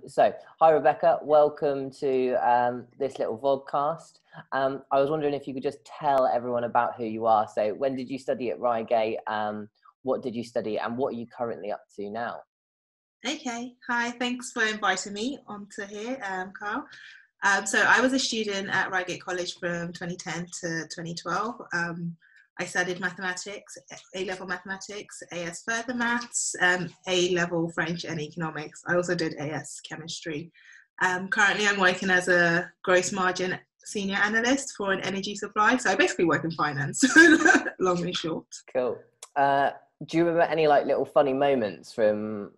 So, hi Rebecca, welcome to this little vodcast. I was wondering if you could just tell everyone about who you are. So, when did you study at Reigate? What did you study, and what are you currently up to now? Okay, hi, thanks for inviting me onto here, Carl. So I was a student at Reigate College from 2010 to 2012. I studied mathematics, A-level mathematics, AS further maths, A-level French and economics. I also did AS chemistry. Currently I'm working as a gross margin senior analyst for an energy supply. So I basically work in finance, long and short. Cool. Do you remember any little funny moments from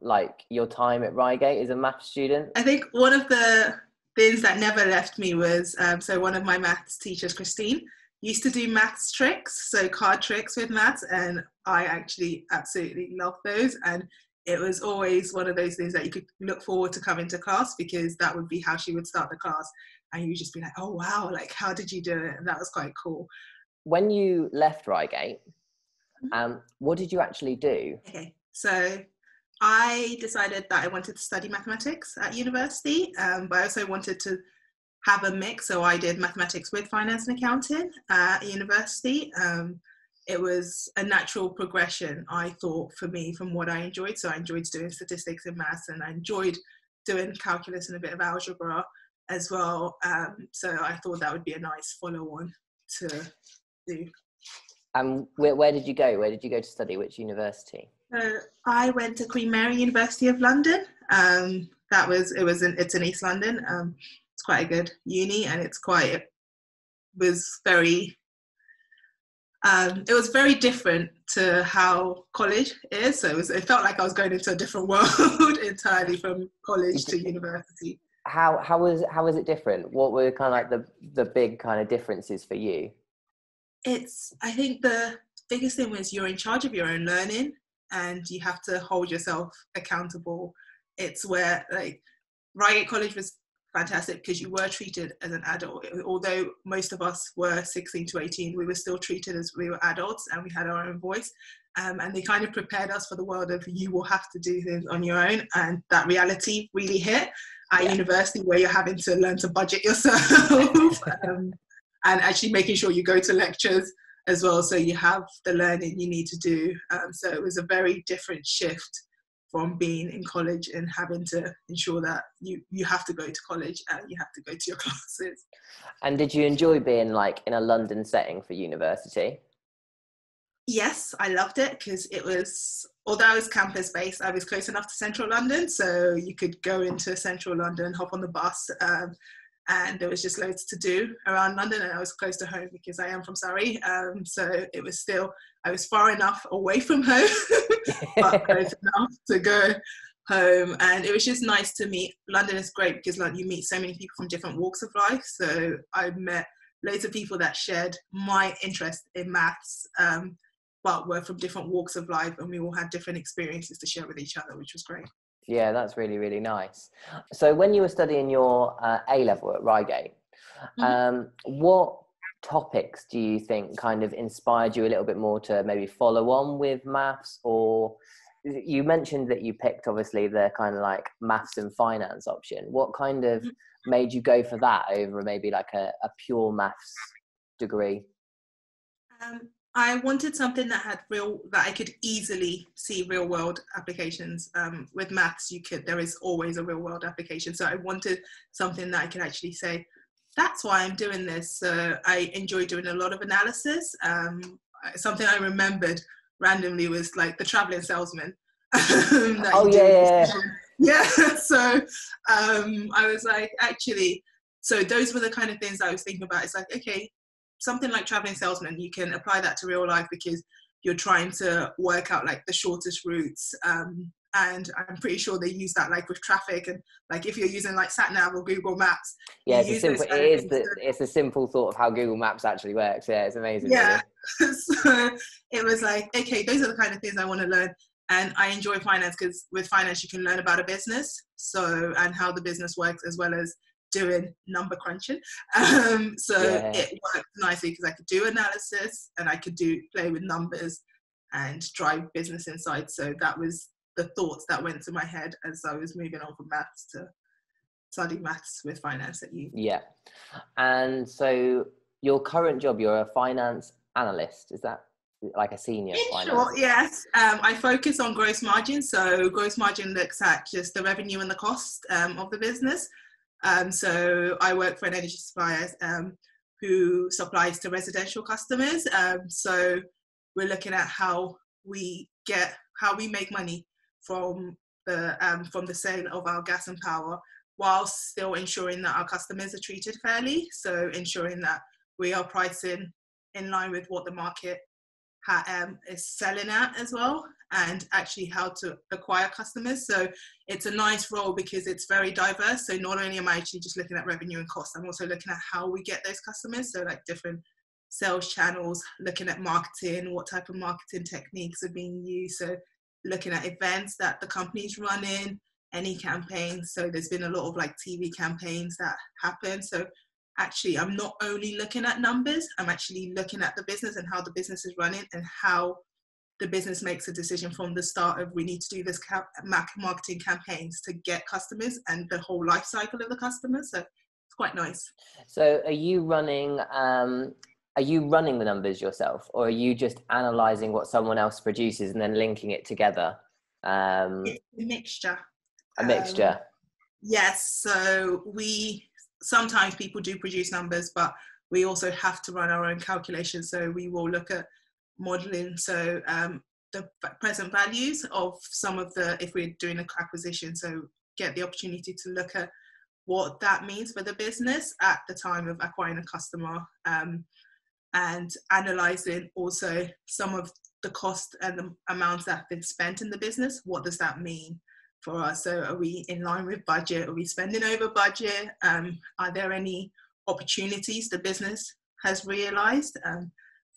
your time at Reigate as a math student? I think one of the things that never left me was, so one of my maths teachers, Christine, used to do maths tricks, so card tricks with maths, and I actually absolutely love those. And it was always one of those things that you could look forward to coming to class, because that would be how she would start the class. And you would just be like, oh, wow, how did you do it? And that was quite cool. When you left Reigate, what did you actually do? Okay, so I decided that I wanted to study mathematics at university, but I also wanted to have a mix. So I did mathematics with finance and accounting at university. It was a natural progression, I thought, for me from what I enjoyed. So I enjoyed doing statistics and maths, and I enjoyed doing calculus and a bit of algebra as well. So I thought that would be a nice follow-on to do. Where did you go? Where did you go to study? Which university? I went to Queen Mary University of London. It's in East London. It's quite a good uni, and it was very different to how college is. So it felt like I was going into a different world entirely from college to university. How was it different? What were kind of the big kind of differences for you? I think the biggest thing was you're in charge of your own learning, and you have to hold yourself accountable. It's where Reigate College was fantastic because you were treated as an adult. Although most of us were 16 to 18, we were still treated as we were adults, and we had our own voice. And they kind of prepared us for the world of you will have to do things on your own. And that reality really hit at university, where you're having to learn to budget yourself and actually making sure you go to lectures as well. So you have the learning you need to do. So it was a very different shift from being in college and having to ensure that you have to go to college and you have to go to your classes. And did you enjoy being in a London setting for university? Yes, I loved it because although I was campus based, I was close enough to central London. So you could go into central London, hop on the bus, and there was just loads to do around London, and I was close to home because I am from Surrey. So it was I was far enough away from home, but close enough to go home. And it was just nice to meet. London is great because you meet so many people from different walks of life. So I met loads of people that shared my interest in maths, but were from different walks of life, and we all had different experiences to share with each other, which was great. Yeah, that's really, really nice. So when you were studying your A-level at Reigate, what topics do you think kind of inspired you a little bit more to maybe follow on with maths? Or you mentioned that you picked obviously the kind of maths and finance option. What kind of made you go for that over maybe a pure maths degree? I wanted something that I could easily see real world applications. With maths, there is always a real world application. So I wanted something that I could actually say, that's why I'm doing this. So I enjoy doing a lot of analysis. Something I remembered randomly was the traveling salesman. Yeah. So I was actually, so those were the kind of things I was thinking about. It's okay, something like traveling salesman, you can apply that to real life because you're trying to work out the shortest routes. And I'm pretty sure they use that with traffic, and if you're using SatNav or Google Maps. Yeah, it's a simple thought of how Google Maps actually works. Yeah, it's amazing. Yeah. Really. So it was okay, those are the kind of things I want to learn. And I enjoy finance because with finance you can learn about a business, and how the business works, as well as doing number crunching. It worked nicely because I could do analysis and I could play with numbers and drive business insights. So that was the thoughts that went to my head as I was moving on from maths to study maths with finance at uni. Yeah. And so your current job, you're a finance analyst, is that like a senior In finance? short, yes. I focus on gross margin. So gross margin looks at just the revenue and the cost of the business. So I work for an energy supplier who supplies to residential customers. So we're looking at how we make money from the sale of our gas and power, whilst still ensuring that our customers are treated fairly. So ensuring that we are pricing in line with what the market is selling at as well, and actually how to acquire customers. So it's a nice role because it's very diverse. So not only am I actually just looking at revenue and cost, I'm also looking at how we get those customers. So like different sales channels, looking at marketing, what type of marketing techniques are being used. So looking at events that the company's running, any campaigns. So there's been a lot of like TV campaigns that happen. So actually, I'm not only looking at numbers, I'm actually looking at the business and how the business is running and how the business makes a decision from the start of we need to do this marketing campaigns to get customers and the whole life cycle of the customer. So it's quite nice. So are you running the numbers yourself, or are you just analysing what someone else produces and then linking it together? It's a mixture. A mixture. Yes. So sometimes people do produce numbers, but we also have to run our own calculations. So we will look at modeling. So the present values of some of if we're doing an acquisition, so get the opportunity to look at what that means for the business at the time of acquiring a customer, and analysing also some of the cost and the amounts that have been spent in the business. What does that mean for us? So are we in line with budget? Are we spending over budget? Are there any opportunities the business has realised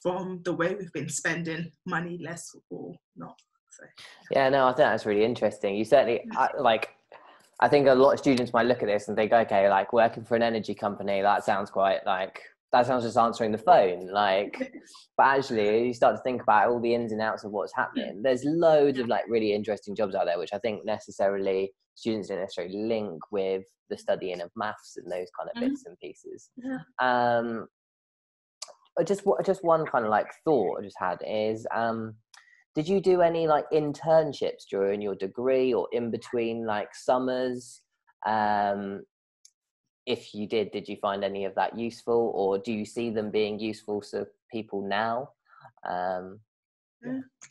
from the way we've been spending money, less or not? So. Yeah, no, I think that's really interesting. You certainly, I think a lot of students might look at this and think, okay, like working for an energy company, that sounds just answering the phone. But actually you start to think about all the ins and outs of what's happening. There's loads of like really interesting jobs out there, which I think necessarily students don't necessarily link with the studying of maths and those kind of bits and pieces. Yeah. Just one kind of like thought I just had is, did you do any like internships during your degree or in between like summers? If you did you find any of that useful, or do you see them being useful to people now?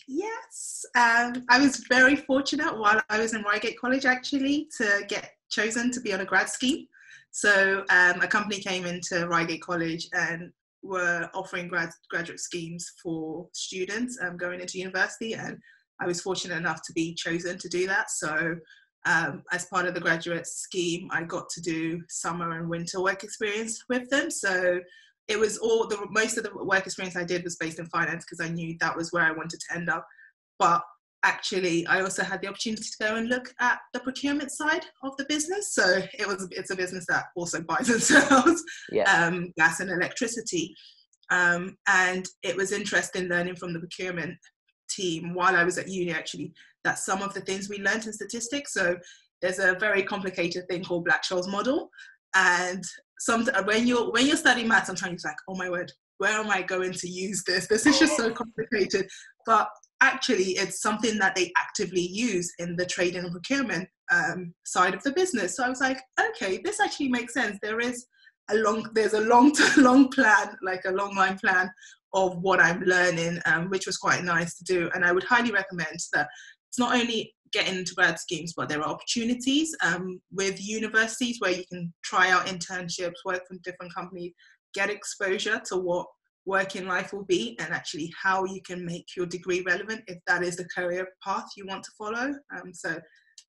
Yes, I was very fortunate while I was in Reigate College actually to get chosen to be on a grad scheme. So a company came into Reigate College and were offering graduate schemes for students going into university, and I was fortunate enough to be chosen to do that. So as part of the graduate scheme, I got to do summer and winter work experience with them. So it was most of the work experience I did was based in finance because I knew that was where I wanted to end up. But actually, I also had the opportunity to go and look at the procurement side of the business. So it's a business that also buys and sells gas and electricity. And it was interesting learning from the procurement team while I was at uni, actually, that some of the things we learned in statistics. So there's a very complicated thing called Black-Scholes model. And when you're studying maths, sometimes you're like, oh my word, where am I going to use this? This is just so complicated. But actually, it's something that they actively use in the trading and procurement side of the business. So I was like, okay, this actually makes sense. There's a long plan, like a long line plan of what I'm learning, which was quite nice to do. And I would highly recommend that it's not only getting into grad schemes, but there are opportunities with universities where you can try out internships, work for different companies, get exposure to what working life will be and actually how you can make your degree relevant if that is the career path you want to follow. So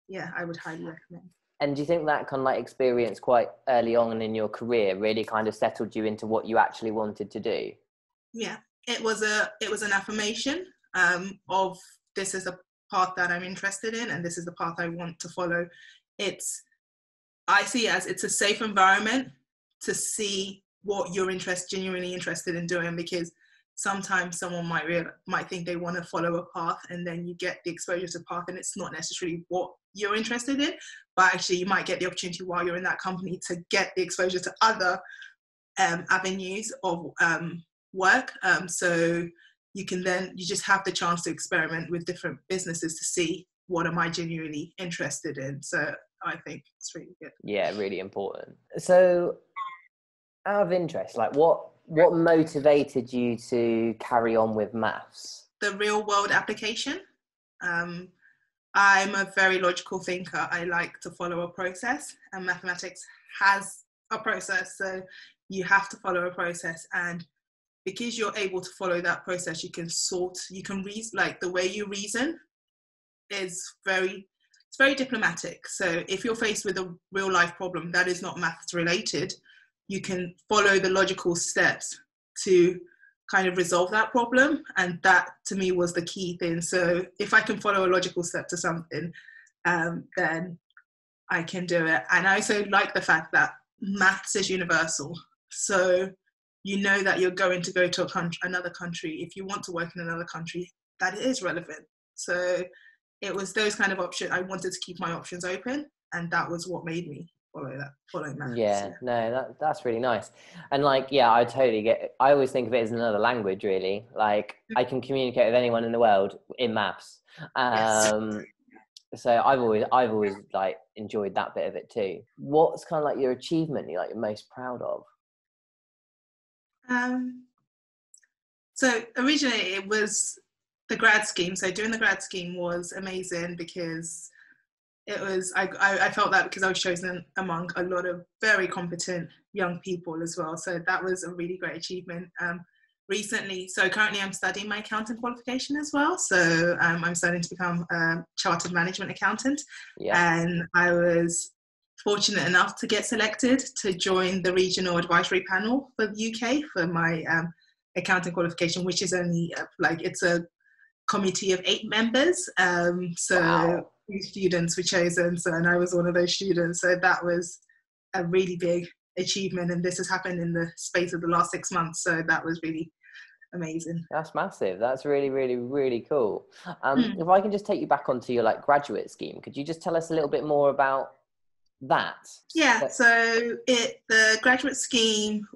yeah, I would highly recommend. And do you think that kind of like experience quite early on in your career really kind of settled you into what you actually wanted to do? Yeah, it was an affirmation of this is a path that I'm interested in and this is the path I want to follow. I see it as it's a safe environment to see what you're genuinely interested in doing, because sometimes someone might think they want to follow a path, and then you get the exposure to path and it's not necessarily what you're interested in, but actually you might get the opportunity while you're in that company to get the exposure to other avenues of work. So you just have the chance to experiment with different businesses to see what am I genuinely interested in. So I think it's really good. Yeah, really important. So out of interest, like what motivated you to carry on with maths? The real world application. I'm a very logical thinker. I like to follow a process, and mathematics has a process. So you have to follow a process, and because you're able to follow that process, you can reason, like the way you reason is it's very diplomatic. So if you're faced with a real life problem that is not maths related, you can follow the logical steps to kind of resolve that problem. And that to me was the key thing. So if I can follow a logical step to something, then I can do it. And I also like the fact that maths is universal. So you know that you're going to go to another country. If you want to work in another country, that is relevant. So it was those kind of options. I wanted to keep my options open, and that was what made me follow maths. Yeah, no, that's really nice. And like, yeah, I totally get it. I always think of it as another language, really. Like I can communicate with anyone in the world in maths. Yes. So I've always like enjoyed that bit of it too. What's kind of like your achievement you're most proud of? So originally it was the grad scheme. So doing the grad scheme was amazing because it was, I felt that because I was chosen among a lot of very competent young people as well. So that was a really great achievement. Currently I'm studying my accounting qualification as well. So I'm studying to become a chartered management accountant. Yeah. And I was fortunate enough to get selected to join the regional advisory panel for the UK for my accounting qualification, which is only it's a committee of 8 members. Wow. 2 students were chosen, and I was one of those students. So that was a really big achievement, and this has happened in the space of the last 6 months. So that was really amazing. That's massive. That's really, really, really cool. If I can just take you back onto your graduate scheme, could you just tell us a little bit more about that? Yeah. So the graduate scheme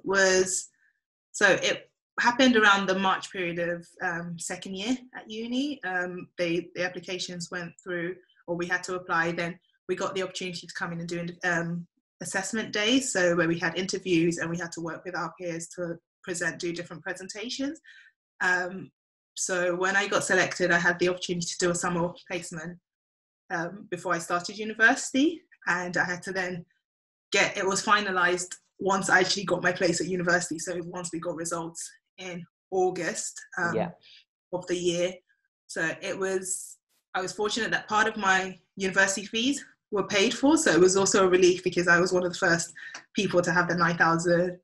it happened around the March period of second year at uni. The applications went through, or we had to apply. Then we got the opportunity to come in and do assessment days, so where we had interviews and we had to work with our peers to do different presentations. So when I got selected, I had the opportunity to do a summer placement before I started university, and I had to then it was finalised once I actually got my place at university. So once we got results in August of the year. So I was fortunate that part of my university fees were paid for. So it was also a relief because I was one of the first people to have the 9,000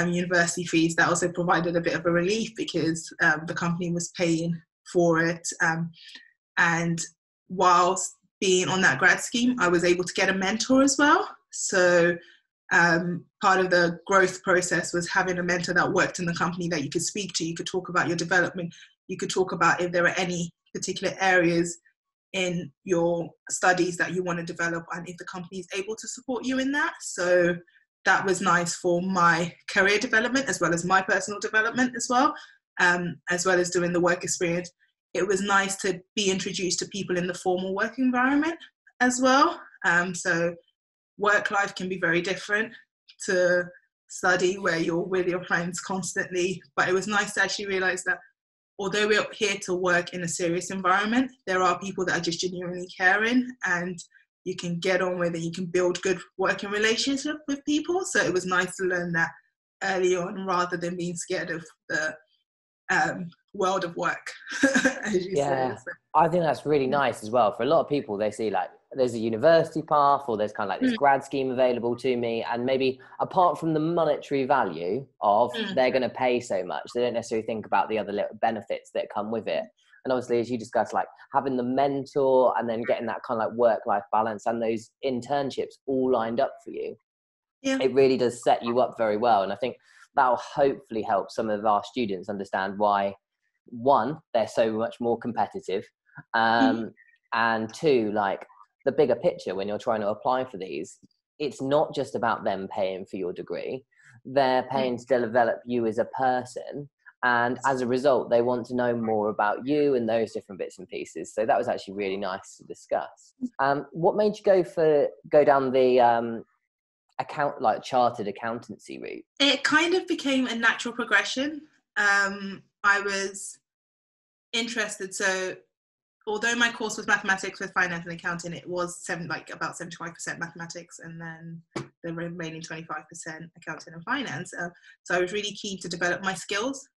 university fees. That also provided a bit of a relief because the company was paying for it. And whilst being on that grad scheme, I was able to get a mentor as well. So part of the growth process was having a mentor that worked in the company that you could speak to. You could talk about your development. You could talk about if there are any particular areas in your studies that you want to develop, and if the company is able to support you in that. So that was nice for my career development as well as my personal development as well as doing the work experience. It was nice to be introduced to people in the formal work environment as well. So work life can be very different to study where you're with your friends constantly. But it was nice to actually realize that although we're here to work in a serious environment, there are people that are just genuinely caring and you can get on with, and you can build good working relationship with people. So it was nice to learn that early on rather than being scared of the world of work, as you say. So, I think that's really nice as well. For a lot of people, they see there's a university path, or there's kind of this grad scheme available to me, and maybe apart from the monetary value of they're going to pay so much, they don't necessarily think about the other little benefits that come with it. And obviously, as you discussed, having the mentor and then getting that kind of work-life balance and those internships all lined up for you, it really does set you up very well. And I think that'll hopefully help some of our students understand why, one, they're so much more competitive, and two, like the bigger picture when you're trying to apply for these, it's not just about them paying for your degree. They're paying to develop you as a person, and as a result they want to know more about you and those different bits and pieces. So that was actually really nice to discuss. What made you go down the chartered accountancy route? It kind of became a natural progression. I was interested, so although my course was mathematics with finance and accounting, it was about 75% mathematics and then the remaining 25% accounting and finance. So I was really keen to develop my skills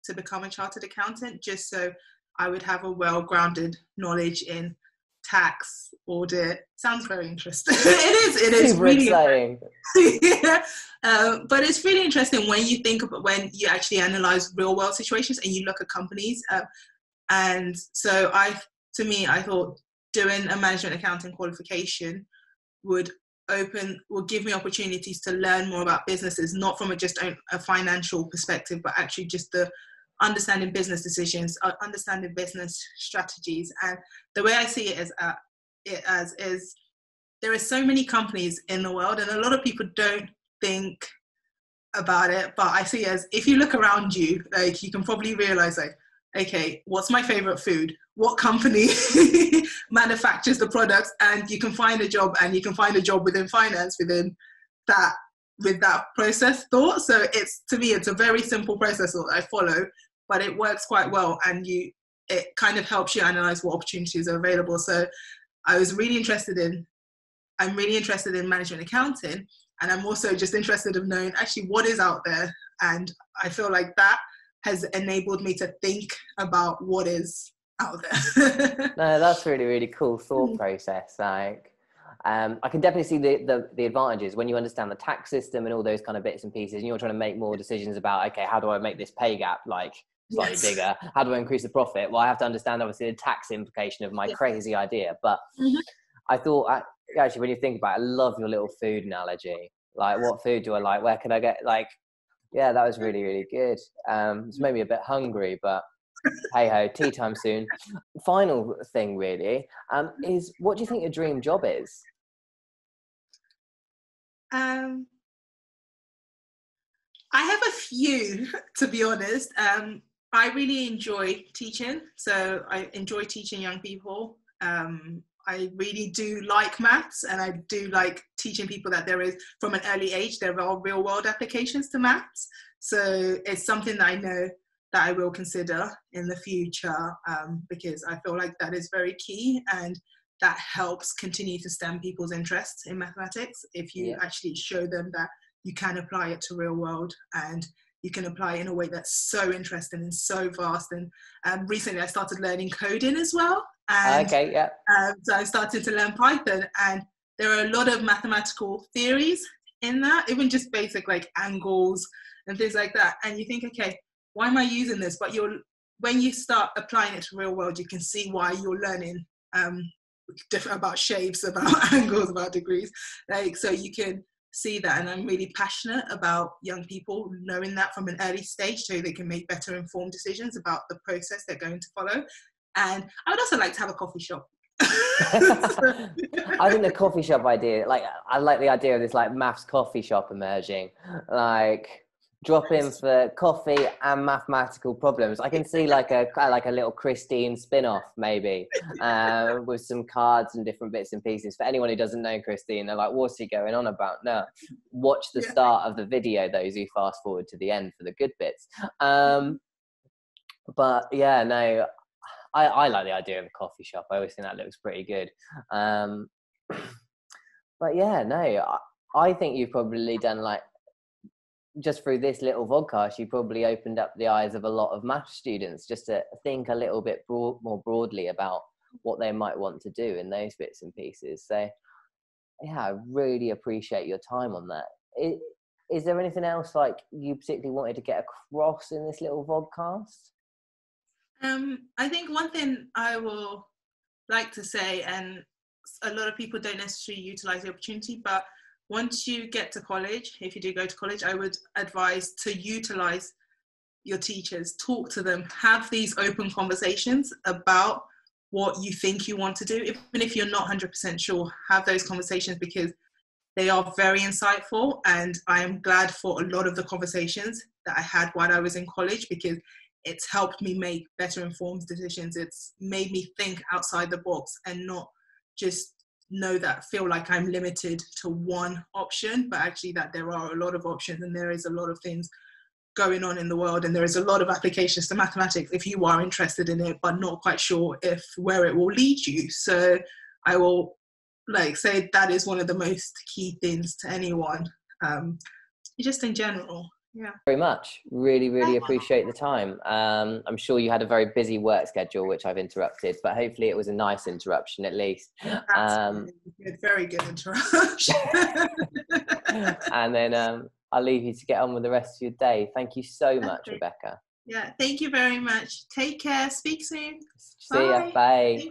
to become a chartered accountant, just so I would have a well-grounded knowledge in tax, audit. Sounds very interesting. It is Super really exciting. Yeah. But it's really interesting when you think about, when you actually analyze real world situations and you look at companies. And so I thought doing a management accounting qualification would give me opportunities to learn more about businesses, not from just a financial perspective, but actually just the understanding business decisions, understanding business strategies. And the way I see it is there are so many companies in the world, and a lot of people don't think about it, but I see it as, if you look around you, like, you can probably realize, like, okay, what's my favorite food? What company manufactures the products? And you can find a job, and you can find a job within finance within that, with that process thought. So to me, it's a very simple process that I follow, but it works quite well, and it kind of helps you analyze what opportunities are available. So I'm really interested in management accounting, and I'm also just interested in knowing actually what is out there. And I feel like that has enabled me to think about what is out there. No, that's really, really cool thought process. Like, I can definitely see the advantages when you understand the tax system and all those kind of bits and pieces, and you're trying to make more decisions about, okay, how do I make this pay gap like slightly bigger? How do I increase the profit? Well, I have to understand obviously the tax implication of my crazy idea. But I thought, actually, when you think about it, I love your little food analogy. Like, what food do I like? Where can I get, like, yeah, that was really, really good. It's made me a bit hungry, but hey ho, tea time soon. Final thing really, is, what do you think your dream job is? I have a few, to be honest. I really enjoy teaching, so I enjoy teaching young people. I really do like maths, and I do like teaching people that there is, from an early age, there are real world applications to maths. So it's something that I know that I will consider in the future, because I feel like that is very key, and that helps continue to stem people's interest in mathematics if you actually show them that you can apply it to real world, and you can apply it in a way that's so interesting and so vast. And recently I started learning coding as well. And so I started to learn Python, and there are a lot of mathematical theories in that, even just basic like angles and things like that. And you think, okay, why am I using this? But when you start applying it to real world, you can see why you're learning different about shapes, about angles, about degrees. Like, so you can see that, and I'm really passionate about young people knowing that from an early stage, so they can make better informed decisions about the process they're going to follow. And I would also like to have a coffee shop. I think the coffee shop idea, like, I like the idea of this like maths coffee shop emerging, like drop in for coffee and mathematical problems. I can see like a little Christine spin-off maybe, with some cards and different bits and pieces. For anyone who doesn't know Christine, they're like, what's he going on about? No, watch the start of the video, those who fast forward to the end for the good bits. But yeah, no, I like the idea of a coffee shop. I always think that looks pretty good. But yeah, no, I think you've probably done, like, just through this little vodcast, you probably opened up the eyes of a lot of math students just to think a little bit more broadly about what they might want to do in those bits and pieces. So yeah, I really appreciate your time on that. Is there anything else like you particularly wanted to get across in this little vodcast? I think one thing I will like to say, and a lot of people don't necessarily utilize the opportunity, but once you get to college, if you do go to college, I would advise to utilize your teachers, talk to them, have these open conversations about what you think you want to do. Even if you're not 100% sure, have those conversations, because they are very insightful. And I am glad for a lot of the conversations that I had while I was in college, because it's helped me make better informed decisions. It's made me think outside the box and not just feel like I'm limited to one option, but actually that there are a lot of options and there is a lot of things going on in the world, and there is a lot of applications to mathematics if you are interested in it but not quite sure if where it will lead you. So I will say that is one of the most key things to anyone, just in general. Yeah. Very much. Really appreciate the time. I'm sure you had a very busy work schedule, which I've interrupted, but hopefully it was a nice interruption at least. Very good interruption. And then I'll leave you to get on with the rest of your day. Thank you so much, Rebecca. Yeah, thank you very much. Take care. Speak soon. See ya. Bye.